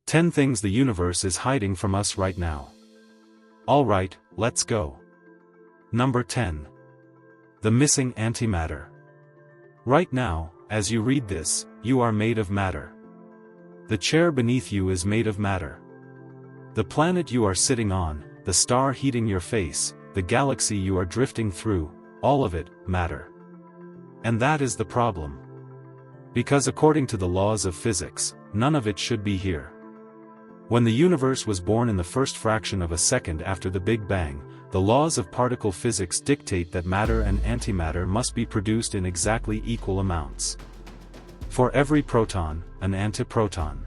10 things the universe is hiding from us right now. Alright, let's go. Number 10. The missing antimatter. Right now, as you read this, you are made of matter. The chair beneath you is made of matter. The planet you are sitting on, the star heating your face, the galaxy you are drifting through, all of it, matter. And that is the problem. Because according to the laws of physics, none of it should be here. When the universe was born in the first fraction of a second after the Big Bang, the laws of particle physics dictate that matter and antimatter must be produced in exactly equal amounts. For every proton, an antiproton.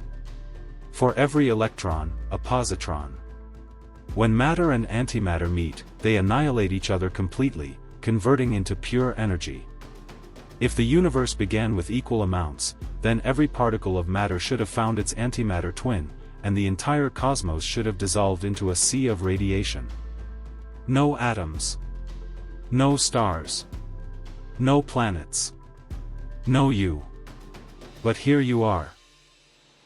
For every electron, a positron. When matter and antimatter meet, they annihilate each other completely, converting into pure energy. If the universe began with equal amounts, then every particle of matter should have found its antimatter twin, and the entire cosmos should have dissolved into a sea of radiation. No atoms. No stars. No planets. No you. But here you are.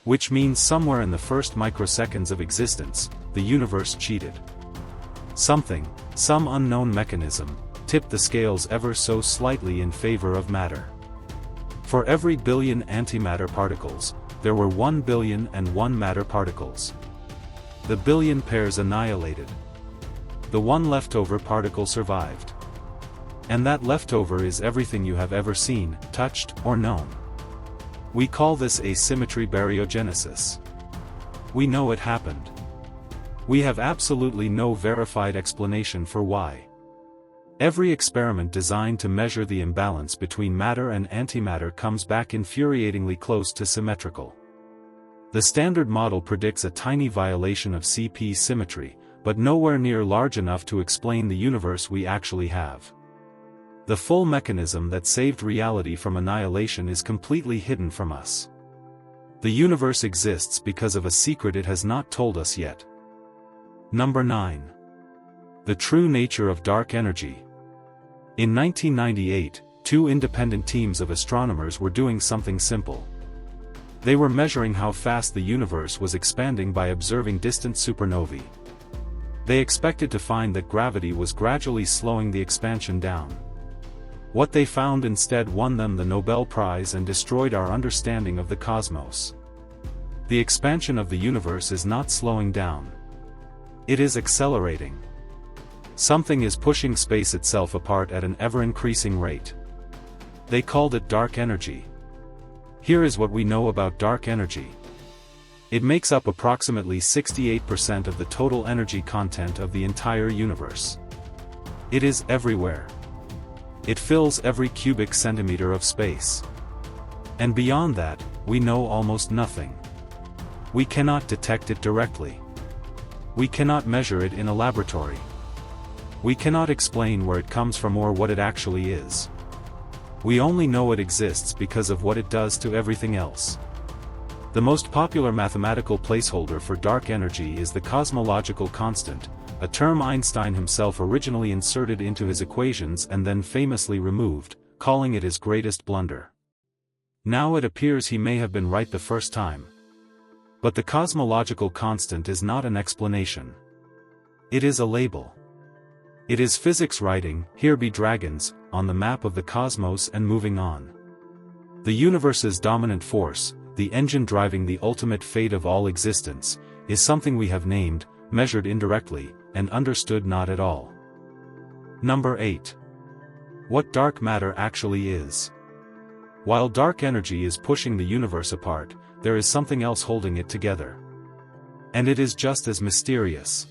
Which means somewhere in the first microseconds of existence, the universe cheated. Something, some unknown mechanism, tipped the scales ever so slightly in favor of matter. For every billion antimatter particles, there were 1,000,000,001 matter particles. The billion pairs annihilated. The one leftover particle survived. And that leftover is everything you have ever seen, touched, or known. We call this asymmetry baryogenesis. We know it happened. We have absolutely no verified explanation for why. Every experiment designed to measure the imbalance between matter and antimatter comes back infuriatingly close to symmetrical. The Standard Model predicts a tiny violation of CP symmetry, but nowhere near large enough to explain the universe we actually have. The full mechanism that saved reality from annihilation is completely hidden from us. The universe exists because of a secret it has not told us yet. Number 9. The true nature of dark energy. In 1998, two independent teams of astronomers were doing something simple. They were measuring how fast the universe was expanding by observing distant supernovae. They expected to find that gravity was gradually slowing the expansion down. What they found instead won them the Nobel Prize and destroyed our understanding of the cosmos. The expansion of the universe is not slowing down. It is accelerating. Something is pushing space itself apart at an ever-increasing rate. They called it dark energy. Here is what we know about dark energy. It makes up approximately 68% of the total energy content of the entire universe. It is everywhere. It fills every cubic centimeter of space. And beyond that, we know almost nothing. We cannot detect it directly. We cannot measure it in a laboratory. We cannot explain where it comes from or what it actually is. We only know it exists because of what it does to everything else. The most popular mathematical placeholder for dark energy is the cosmological constant, a term Einstein himself originally inserted into his equations and then famously removed, calling it his greatest blunder. Now it appears he may have been right the first time. But the cosmological constant is not an explanation. It is a label. It is physics writing, "Here be dragons," on the map of the cosmos and moving on. The universe's dominant force, the engine driving the ultimate fate of all existence, is something we have named, measured indirectly, and understood not at all. Number 8. What dark matter actually is. While dark energy is pushing the universe apart, there is something else holding it together. And it is just as mysterious.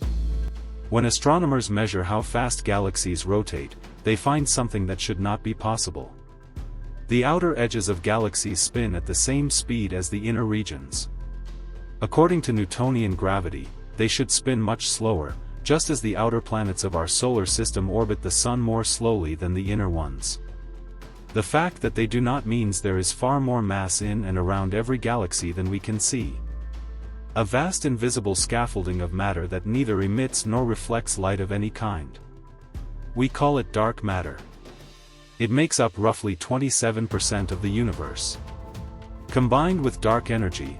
When astronomers measure how fast galaxies rotate, they find something that should not be possible. The outer edges of galaxies spin at the same speed as the inner regions. According to Newtonian gravity, they should spin much slower, just as the outer planets of our solar system orbit the Sun more slowly than the inner ones. The fact that they do not means there is far more mass in and around every galaxy than we can see. A vast invisible scaffolding of matter that neither emits nor reflects light of any kind. We call it dark matter. It makes up roughly 27% of the universe. Combined with dark energy,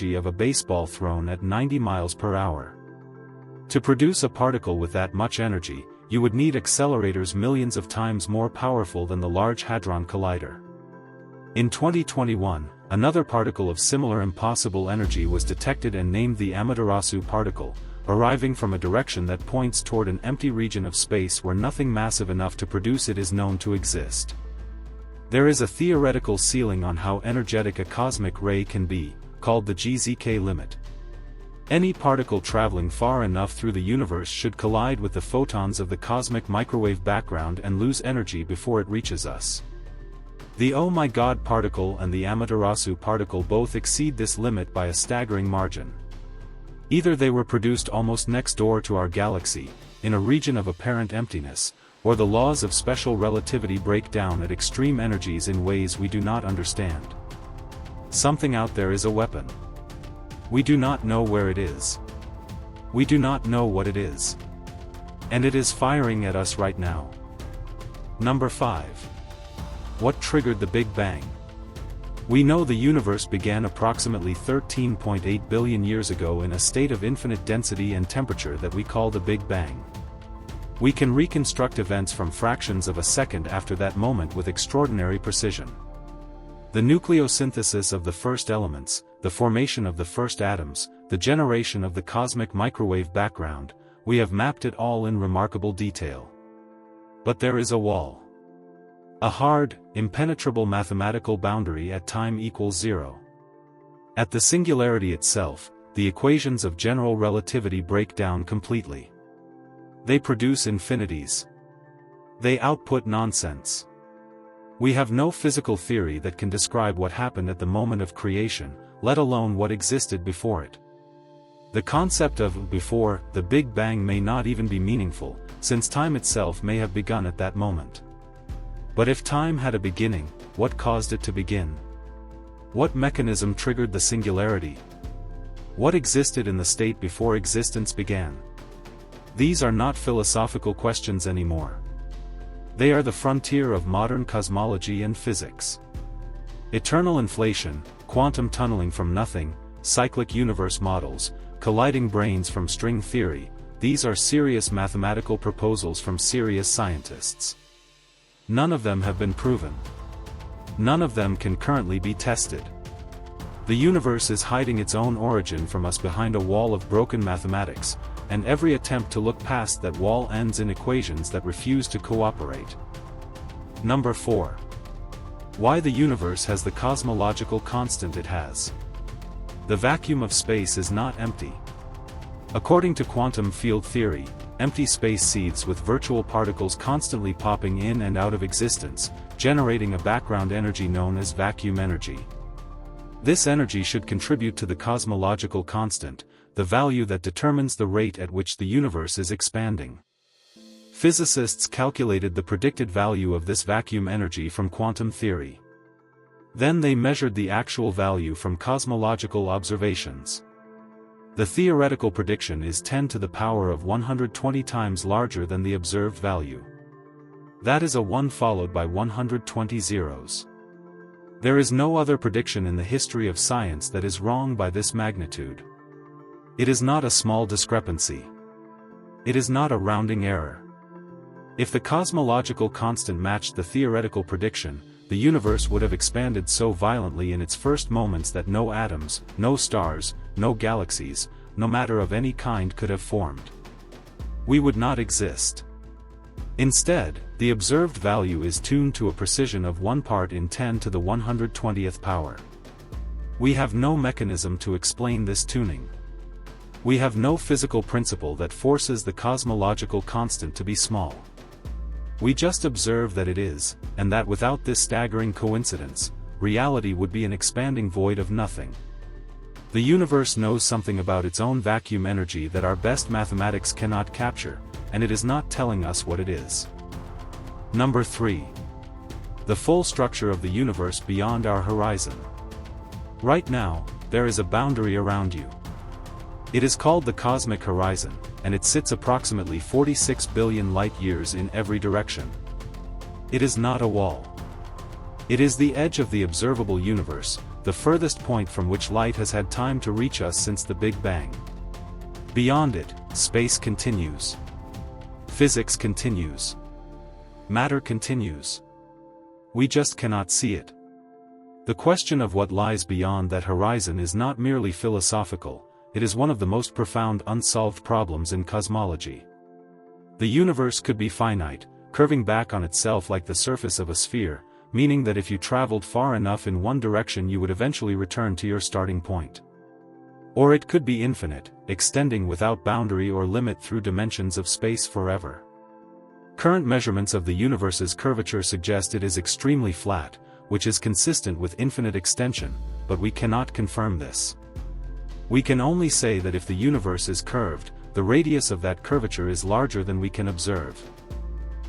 energy of a baseball thrown at 90 miles per hour. To produce a particle with that much energy, you would need accelerators millions of times more powerful than the Large Hadron Collider. In 2021, another particle of similar impossible energy was detected and named the Amaterasu particle, arriving from a direction that points toward an empty region of space where nothing massive enough to produce it is known to exist. There is a theoretical ceiling on how energetic a cosmic ray can be, called the GZK limit. Any particle traveling far enough through the universe should collide with the photons of the cosmic microwave background and lose energy before it reaches us. The Oh My God particle and the Amaterasu particle both exceed this limit by a staggering margin. Either they were produced almost next door to our galaxy, in a region of apparent emptiness, or the laws of special relativity break down at extreme energies in ways we do not understand. Something out there is a weapon. We do not know where it is. We do not know what it is. And it is firing at us right now. Number 5. What triggered the Big Bang? We know the universe began approximately 13.8 billion years ago in a state of infinite density and temperature that we call the Big Bang. We can reconstruct events from fractions of a second after that moment with extraordinary precision. The nucleosynthesis of the first elements, the formation of the first atoms, the generation of the cosmic microwave background, we have mapped it all in remarkable detail. But there is a wall. A hard, impenetrable mathematical boundary at time equals 0. At the singularity itself, the equations of general relativity break down completely. They produce infinities. They output nonsense. We have no physical theory that can describe what happened at the moment of creation, let alone what existed before it. The concept of before the Big Bang may not even be meaningful, since time itself may have begun at that moment. But if time had a beginning, what caused it to begin? What mechanism triggered the singularity? What existed in the state before existence began? These are not philosophical questions anymore. They are the frontier of modern cosmology and physics. Eternal inflation, quantum tunneling from nothing, cyclic universe models, colliding brains from string theory, these are serious mathematical proposals from serious scientists. None of them have been proven. None of them can currently be tested. The universe is hiding its own origin from us behind a wall of broken mathematics, and every attempt to look past that wall ends in equations that refuse to cooperate. Number 4. Why the universe has the cosmological constant it has. The vacuum of space is not empty. According to quantum field theory, empty space seethes with virtual particles constantly popping in and out of existence, generating a background energy known as vacuum energy. This energy should contribute to the cosmological constant, the value that determines the rate at which the universe is expanding. Physicists calculated the predicted value of this vacuum energy from quantum theory. Then they measured the actual value from cosmological observations. The theoretical prediction is 10 to the power of 120 times larger than the observed value. That is a 1 followed by 120 zeros. There is no other prediction in the history of science that is wrong by this magnitude. It is not a small discrepancy. It is not a rounding error. If the cosmological constant matched the theoretical prediction, the universe would have expanded so violently in its first moments that no atoms, no stars, no galaxies, no matter of any kind could have formed. We would not exist. Instead, the observed value is tuned to a precision of 1 part in 10 to the 120th power. We have no mechanism to explain this tuning. We have no physical principle that forces the cosmological constant to be small. We just observe that it is, and that without this staggering coincidence, reality would be an expanding void of nothing. The universe knows something about its own vacuum energy that our best mathematics cannot capture, and it is not telling us what it is. Number 3. The full structure of the universe beyond our horizon. Right now, there is a boundary around you. It is called the cosmic horizon, and it sits approximately 46 billion light-years in every direction. It is not a wall. It is the edge of the observable universe, the furthest point from which light has had time to reach us since the Big Bang. Beyond it, space continues. Physics continues. Matter continues. We just cannot see it. The question of what lies beyond that horizon is not merely philosophical, it is one of the most profound unsolved problems in cosmology. The universe could be finite, curving back on itself like the surface of a sphere, meaning that if you traveled far enough in one direction you would eventually return to your starting point. Or it could be infinite, extending without boundary or limit through dimensions of space forever. Current measurements of the universe's curvature suggest it is extremely flat, which is consistent with infinite extension, but we cannot confirm this. We can only say that if the universe is curved, the radius of that curvature is larger than we can observe.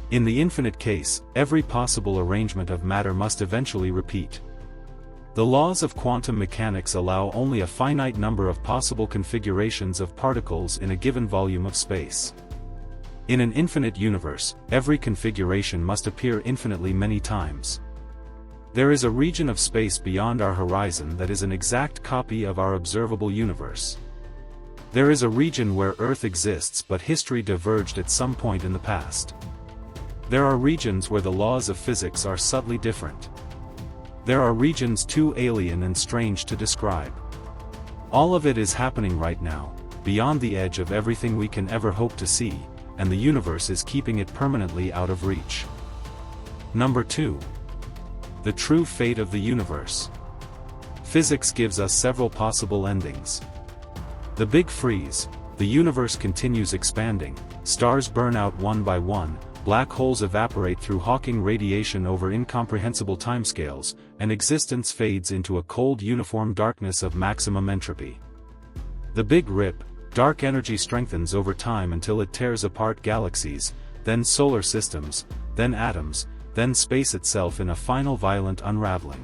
In the infinite case, every possible arrangement of matter must eventually repeat. The laws of quantum mechanics allow only a finite number of possible configurations of particles in a given volume of space. In an infinite universe, every configuration must appear infinitely many times. There is a region of space beyond our horizon that is an exact copy of our observable universe. There is a region where Earth exists but history diverged at some point in the past. There are regions where the laws of physics are subtly different. There are regions too alien and strange to describe. All of it is happening right now, beyond the edge of everything we can ever hope to see, and the universe is keeping it permanently out of reach. Number 2. The true fate of the universe. Physics gives us several possible endings. The Big Freeze, the universe continues expanding, stars burn out one by one, black holes evaporate through Hawking radiation over incomprehensible timescales, and existence fades into a cold uniform darkness of maximum entropy. The Big Rip, dark energy strengthens over time until it tears apart galaxies, then solar systems, then atoms, then space itself in a final violent unraveling.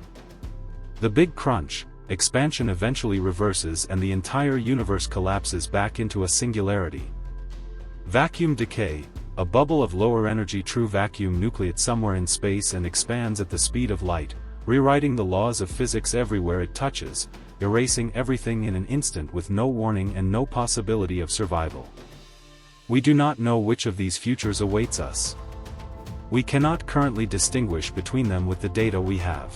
The Big Crunch, expansion eventually reverses and the entire universe collapses back into a singularity. Vacuum decay, a bubble of lower energy true vacuum nucleate somewhere in space and expands at the speed of light, rewriting the laws of physics everywhere it touches, erasing everything in an instant with no warning and no possibility of survival. We do not know which of these futures awaits us. We cannot currently distinguish between them with the data we have.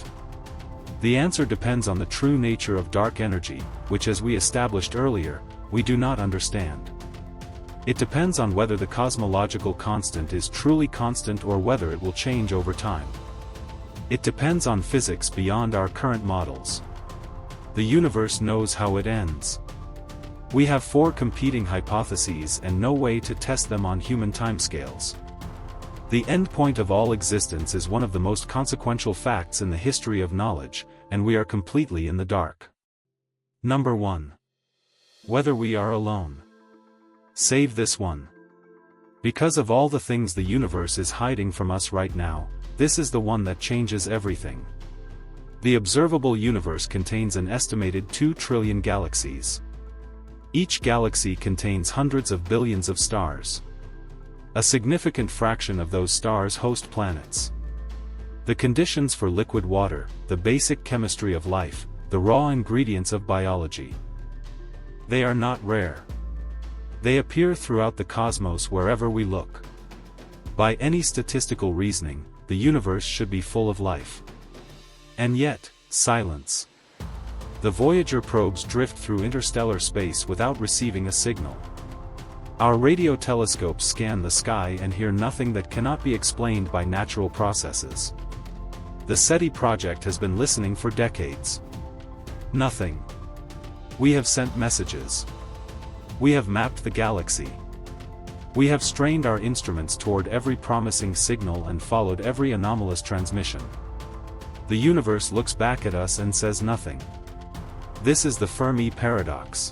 The answer depends on the true nature of dark energy, which, as we established earlier, we do not understand. It depends on whether the cosmological constant is truly constant or whether it will change over time. It depends on physics beyond our current models. The universe knows how it ends. We have 4 competing hypotheses and no way to test them on human timescales. The endpoint of all existence is one of the most consequential facts in the history of knowledge, and we are completely in the dark. Number 1. Whether we are alone. Save this one. Because of all the things the universe is hiding from us right now, this is the one that changes everything. The observable universe contains an estimated 2 trillion galaxies. Each galaxy contains hundreds of billions of stars. A significant fraction of those stars host planets. The conditions for liquid water, the basic chemistry of life, the raw ingredients of biology. They are not rare. They appear throughout the cosmos wherever we look. By any statistical reasoning, the universe should be full of life. And yet, silence. The Voyager probes drift through interstellar space without receiving a signal. Our radio telescopes scan the sky and hear nothing that cannot be explained by natural processes. The SETI project has been listening for decades. Nothing. We have sent messages. We have mapped the galaxy. We have strained our instruments toward every promising signal and followed every anomalous transmission. The universe looks back at us and says nothing. This is the Fermi paradox.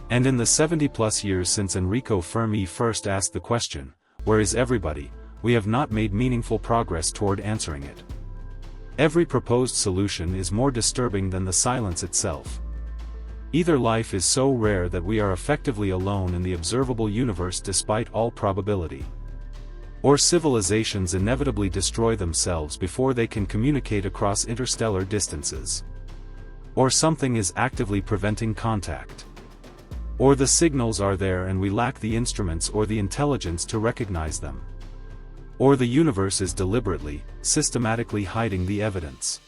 And in the 70-plus years since Enrico Fermi first asked the question, "Where is everybody?" we have not made meaningful progress toward answering it. Every proposed solution is more disturbing than the silence itself. Either life is so rare that we are effectively alone in the observable universe despite all probability. Or civilizations inevitably destroy themselves before they can communicate across interstellar distances. Or something is actively preventing contact. Or the signals are there and we lack the instruments or the intelligence to recognize them. Or the universe is deliberately, systematically hiding the evidence.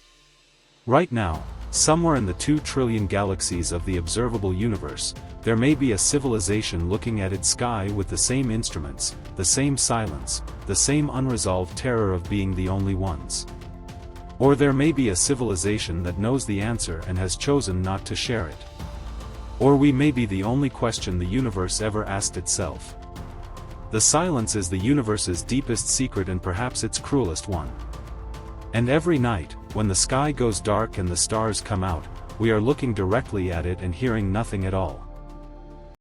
Right now, somewhere in the 2 trillion galaxies of the observable universe, there may be a civilization looking at its sky with the same instruments, the same silence, the same unresolved terror of being the only ones. Or there may be a civilization that knows the answer and has chosen not to share it. Or we may be the only question the universe ever asked itself. The silence is the universe's deepest secret and perhaps its cruelest one. And every night, when the sky goes dark and the stars come out, we are looking directly at it and hearing nothing at all.